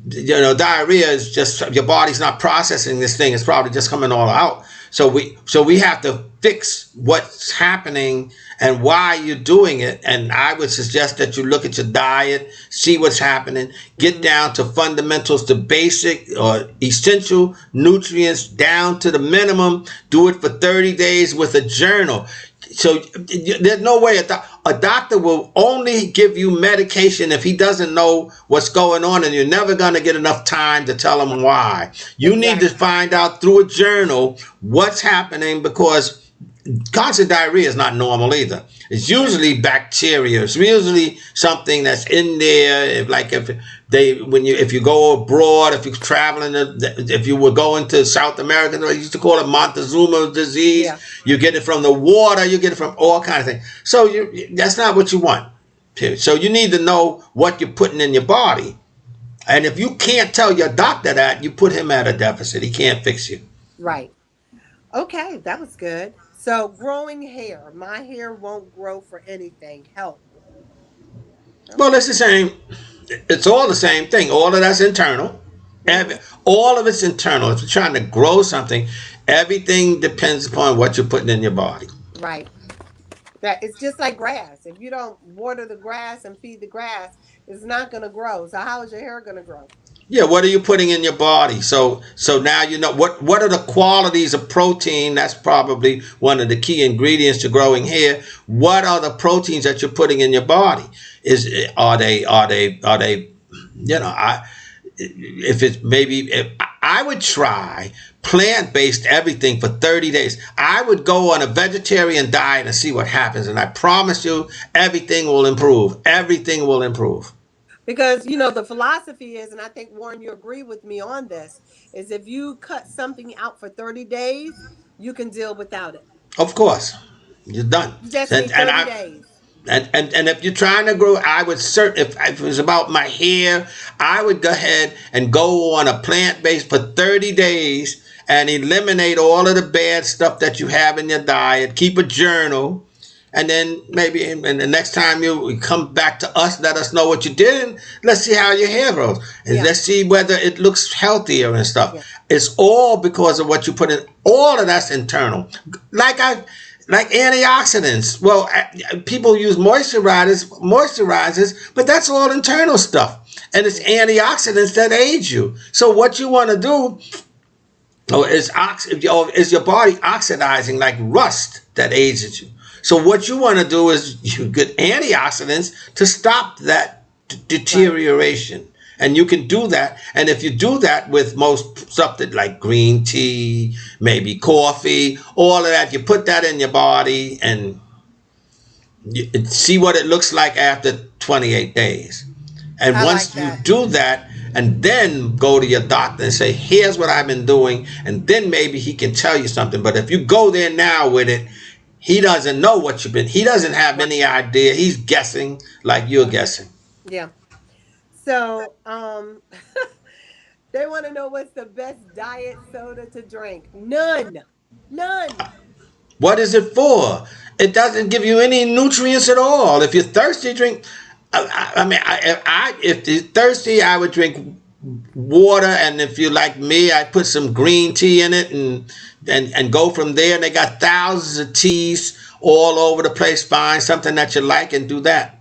Diarrhea is just your body's not processing this thing. It's probably just coming all out. So we have to fix what's happening and why you're doing it. And I would suggest that you look at your diet, see what's happening, get down to fundamentals, the basic or essential nutrients down to the minimum. Do it for 30 days with a journal. So there's no way a doctor will only give you medication if he doesn't know what's going on, and you're never going to get enough time to tell him why. You need to find out through a journal what's happening, because constant diarrhea is not normal either. It's usually bacteria. It's usually something that's in there. Like if you go abroad, if you're traveling, if you were going to South America, they used to call it Montezuma disease. Yeah. You get it from the water. You get it from all kinds of things. So that's not what you want. So you need to know what you're putting in your body. And if you can't tell your doctor that, you put him at a deficit. He can't fix you. Right. Okay, that was good. So growing hair. My hair won't grow for anything. Help. Well, it's the same. It's all the same thing. All of that's internal. All of it's internal. If you're trying to grow something, everything depends upon what you're putting in your body. Right. That it's just like grass. If you don't water the grass and feed the grass, it's not going to grow. So how is your hair going to grow? Yeah, what are you putting in your body? So now you know what are the qualities of protein. That's probably one of the key ingredients to growing hair. What are the proteins that you're putting in your body? I I would try plant-based everything for 30 days. I would go on a vegetarian diet and see what happens. And I promise you, everything will improve. Everything will improve. Because the philosophy is, and I think Warren, you agree with me on this, is if you cut something out for 30 days, you can deal without it. Of course, you're done. You just And, need and 30 I days. and if you're trying to grow, I would if it was about my hair, I would go ahead and go on a plant-based for 30 days and eliminate all of the bad stuff that you have in your diet. Keep a journal. And then maybe and the next time you come back to us, let us know what you did. And let's see how your hair grows. And Yeah. let's see whether it looks healthier and stuff. Yeah. It's all because of what you put in. All of that's internal. Like antioxidants. Well, people use moisturizers, but that's all internal stuff. And it's antioxidants that aid you. So what you want to do is your body oxidizing like rust that ages you. So what you want to do is you get antioxidants to stop that deterioration. Right. And you can do that. And if you do that with most stuff that like green tea, maybe coffee, all of that, you put that in your body and you see what it looks like after 28 days. And once you do that, and then go to your doctor and say, here's what I've been doing. And then maybe he can tell you something. But if you go there now with it, he doesn't know what you've been. He doesn't have any idea. He's guessing like you're guessing. Yeah. So, they want to know what's the best diet soda to drink. None. What is it for? It doesn't give you any nutrients at all. If you're thirsty, drink. If you're thirsty, I would drink water, and if you're like me, I'd put some green tea in it and go from there. And they got thousands of teas all over the place. Find something that you like and do that.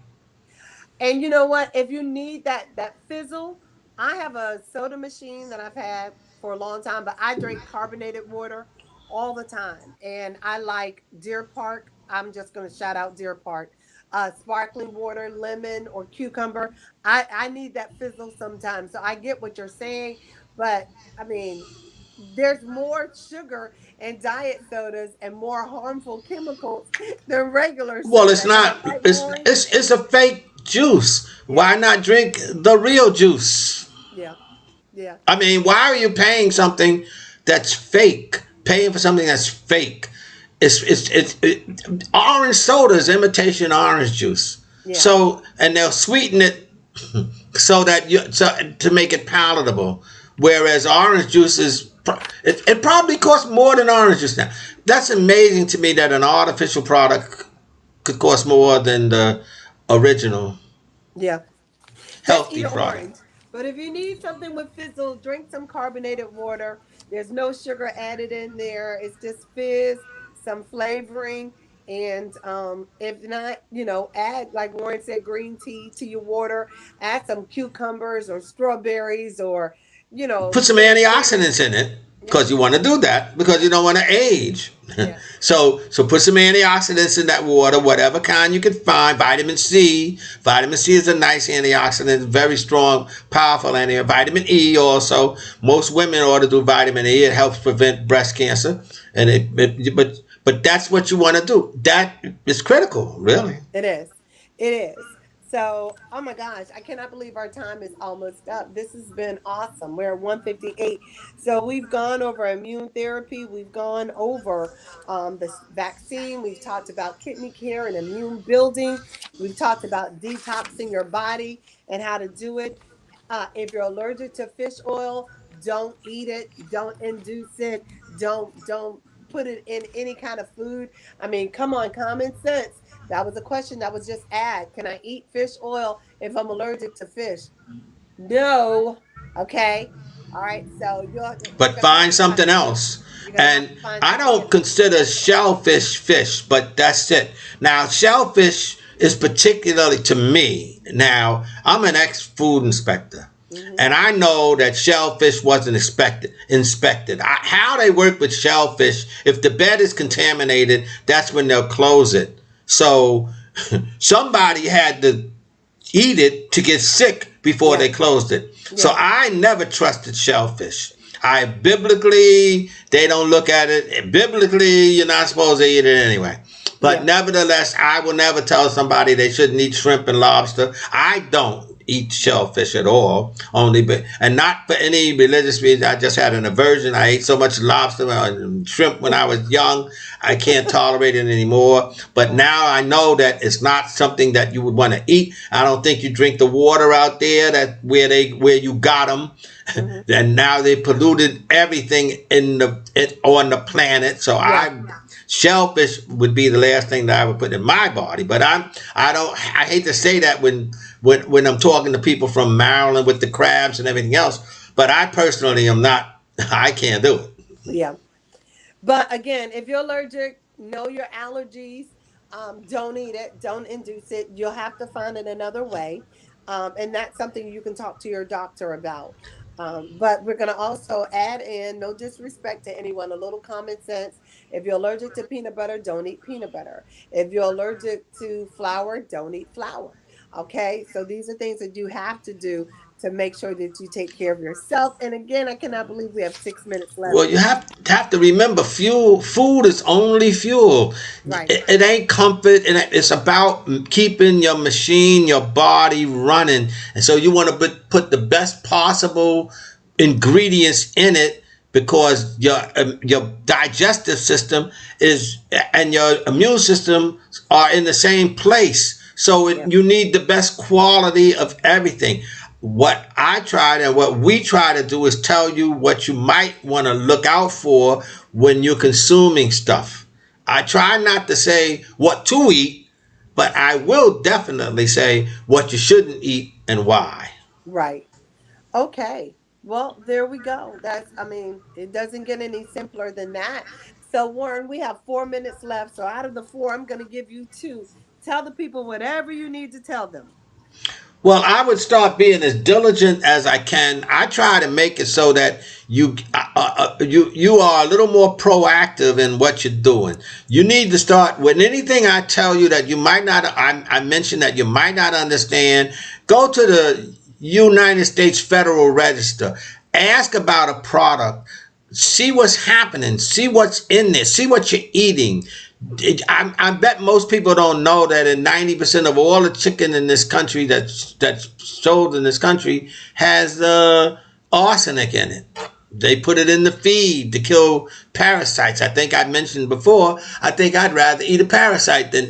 And you know what? If you need that fizzle, I have a soda machine that I've had for a long time, but I drink carbonated water all the time. And I like Deer Park. I'm just going to shout out Deer Park. Sparkling water, lemon or cucumber. I need that fizzle sometimes. So I get what you're saying, but I mean, there's more sugar in diet sodas and more harmful chemicals than regular Well, soda. it's Am I not. right, It's Warren? it's it's a fake juice. Yeah, Why not drink the real juice? yeah, yeah, I mean, why are you paying something that's fake? Paying for something that's fake. Orange soda is imitation orange juice. yeah. So and they'll sweeten it so that to make it palatable. Whereas orange juice it probably costs more than orange juice now. That's amazing to me that an artificial product could cost more than the original Yeah. Just healthy eat an product. orange. But if you need something with fizzle, drink some carbonated water. There's no sugar added in there. It's just fizz, some flavoring. And if not, add, like Warren said, green tea to your water. Add some cucumbers or strawberries or, Put some little berries. antioxidants in it Yeah. because you want to do that because you don't want to age. Yeah. So put some antioxidants in that water, whatever kind you can find. Vitamin C. Vitamin C is a nice antioxidant, very strong, powerful antioxidant. Vitamin E also. Most women ought to do vitamin E. It helps prevent breast cancer. But that's what you want to do. That is critical, really. It is. It is. So, oh my gosh, I cannot believe our time is almost up. This has been awesome. We're at 158. So, we've gone over immune therapy. We've gone over the vaccine. We've talked about kidney care and immune building. We've talked about detoxing your body and how to do it. If you're allergic to fish oil, don't eat it. Don't induce it. Don't put it in any kind of food. I mean, come on, common sense. That was a question that was just asked. Can I eat fish oil if I'm allergic to fish? No. Okay. All right. So you're But gonna have find to find something else. you're gonna have And to find I something don't else. consider shellfish fish, but that's it. Now, shellfish is particularly to me. Now, I'm an ex-food inspector. Hmm. And I know that shellfish wasn't inspected. How they work with shellfish, if the bed is contaminated, that's when they'll close it. So somebody had to eat it to get sick before Yeah. they closed it. So Yeah. I never trusted shellfish. I biblically, they don't look at it. Biblically, you're not supposed to eat it anyway. But Yeah. nevertheless, I will never tell somebody they shouldn't eat shrimp and lobster. I don't eat shellfish at all, only but and not for any religious reason. I just had an aversion. I ate so much lobster and shrimp when I was young. I can't tolerate it anymore. But now I know that it's not something that you would want to eat. I don't think you drink the water out there that where you got them. Hmm. And now they polluted everything on the planet. So Yeah. shellfish would be the last thing that I would put in my body. But I hate to say that when I'm talking to people from Maryland with the crabs and everything else. But I personally am not. I can't do it. Yeah. But again, if you're allergic, know your allergies. Don't eat it. Don't induce it. You'll have to find it another way. And that's something you can talk to your doctor about. But we're going to also add in, no disrespect to anyone, a little common sense. If you're allergic to peanut butter, don't eat peanut butter. If you're allergic to flour, don't eat flour. Okay. So these are things that you have to do to make sure that you take care of yourself. And again, I cannot believe we have 6 minutes left. Well, you have to remember, fuel. Food is only fuel. Right. It ain't comfort, and it's about keeping your machine, your body running. And so you want to put the best possible ingredients in it because your digestive system is and your immune system are in the same place. So Yeah. you need the best quality of everything. What I tried and what we try to do is tell you what you might want to look out for when you're consuming stuff. I try not to say what to eat, but I will definitely say what you shouldn't eat and why. Right. Okay. Well, there we go. I mean, it doesn't get any simpler than that. So, Warren, we have 4 minutes left. So, out of the four, I'm going to give you two. Tell the people whatever you need to tell them. Well, I would start being as diligent as I can. I try to make it so that you are a little more proactive in what you're doing. You need to start with anything I tell you that you might not. I mentioned that you might not understand. Go to the United States Federal Register. Ask about a product. See what's happening. See what's in there. See what you're eating. I bet most people don't know that in 90% of all the chicken in this country that's sold in this country has arsenic in it. They put it in the feed to kill parasites. I think I mentioned before. I think I'd rather eat a parasite than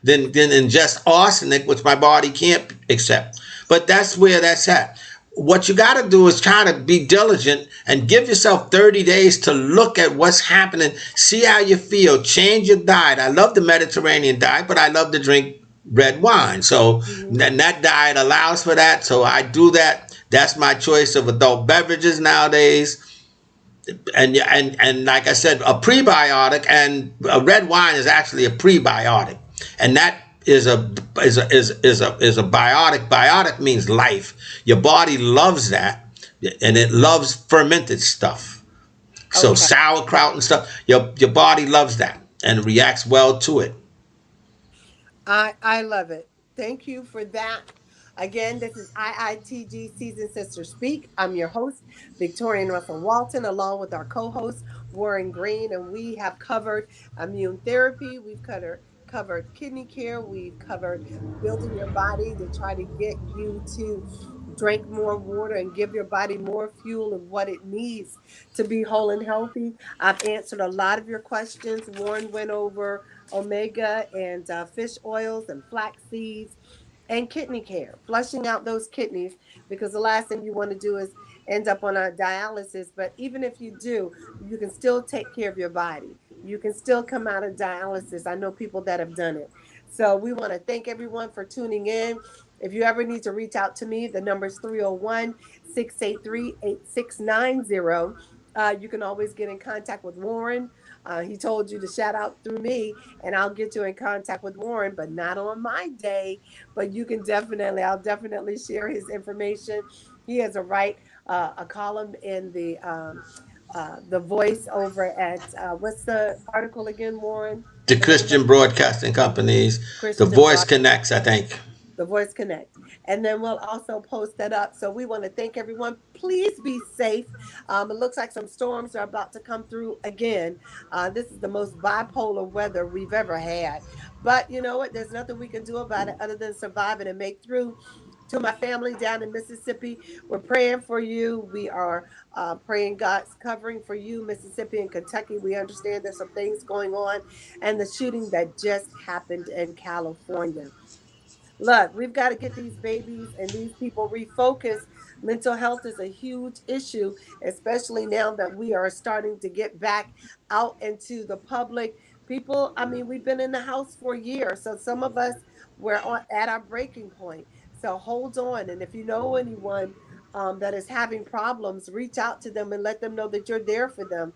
ingest arsenic, which my body can't accept. But that's where that's at. What you got to do is try to be diligent and give yourself 30 days to look at what's happening, see how you feel, change your diet. I love the Mediterranean diet, but I love to drink red wine. So Hmm. that diet allows for that. So I do that. That's my choice of adult beverages nowadays. And like I said, a prebiotic and a red wine is actually a prebiotic, and that is a biotic. Biotic means life. Your body loves that, and it loves fermented stuff. So Okay. sauerkraut and stuff, your body loves that and reacts well to it. I love it. Thank you for that. Again, this is IITG Season Sister Speak. I'm your host, Victorian Russell Walton, along with our co-host, Warren Green, and we have covered immune therapy. We've covered kidney care. We've covered building your body to try to get you to drink more water and give your body more fuel of what it needs to be whole and healthy. I've answered a lot of your questions. Warren went over omega and fish oils and flax seeds and kidney care, flushing out those kidneys, because the last thing you want to do is end up on a dialysis. But even if you do, you can still take care of your body. You can still come out of dialysis. I know people that have done it. So we want to thank everyone for tuning in. If you ever need to reach out to me, the number is 301 683 8690. You can always get in contact with Warren. He told you to shout out through me, and I'll get you in contact with Warren, but not on my day. But you can I'll definitely share his information. He has a column in the Voice over at what's the article again, Warren? The The name of Christian Broadcasting Companies, the Christian Voice Broad, Connects, I think. the Voice Connect. and then we'll also post that up. So we want to thank everyone. Please be safe. It looks like some storms are about to come through again. This is the most bipolar weather we've ever had. But you know what? There's nothing we can do about it other than survive it and make through. To my family down in Mississippi, we're praying for you. We are praying God's covering for you, Mississippi and Kentucky. We understand there's some things going on, and the shooting that just happened in California. Look, we've got to get these babies and these people refocused. Mental health is a huge issue, especially now that we are starting to get back out into the public. People, I mean, we've been in the house for years, so some of us at our breaking point. So hold on, and if you know anyone that is having problems, reach out to them and let them know that you're there for them,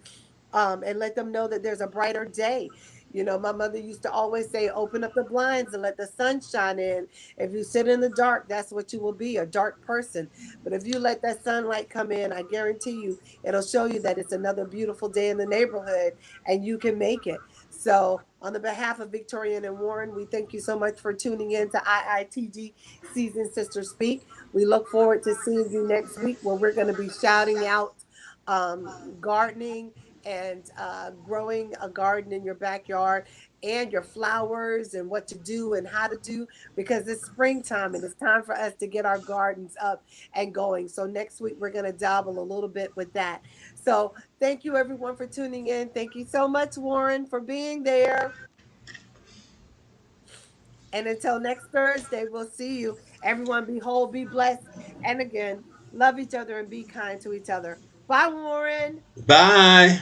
and let them know that there's a brighter day. You know, my mother used to always say, open up the blinds and let the sun shine in. If you sit in the dark, that's what you will be, a dark person. But if you let that sunlight come in, I guarantee you, it'll show you that it's another beautiful day in the neighborhood and you can make it. So, on the behalf of Victorianne and Warren, we thank you so much for tuning in to IITG Season Sister Speak. We look forward to seeing you next week where we're going to be shouting out gardening and growing a garden in your backyard and your flowers and what to do and how to do, because it's springtime and it's time for us to get our gardens up and going. So next week we're going to dabble a little bit with that. So thank you everyone for tuning in. Thank you so much, Warren, for being there. And until next Thursday, we'll see you. Everyone be whole, be blessed, and again, love each other and be kind to each other. Bye, Warren. Bye.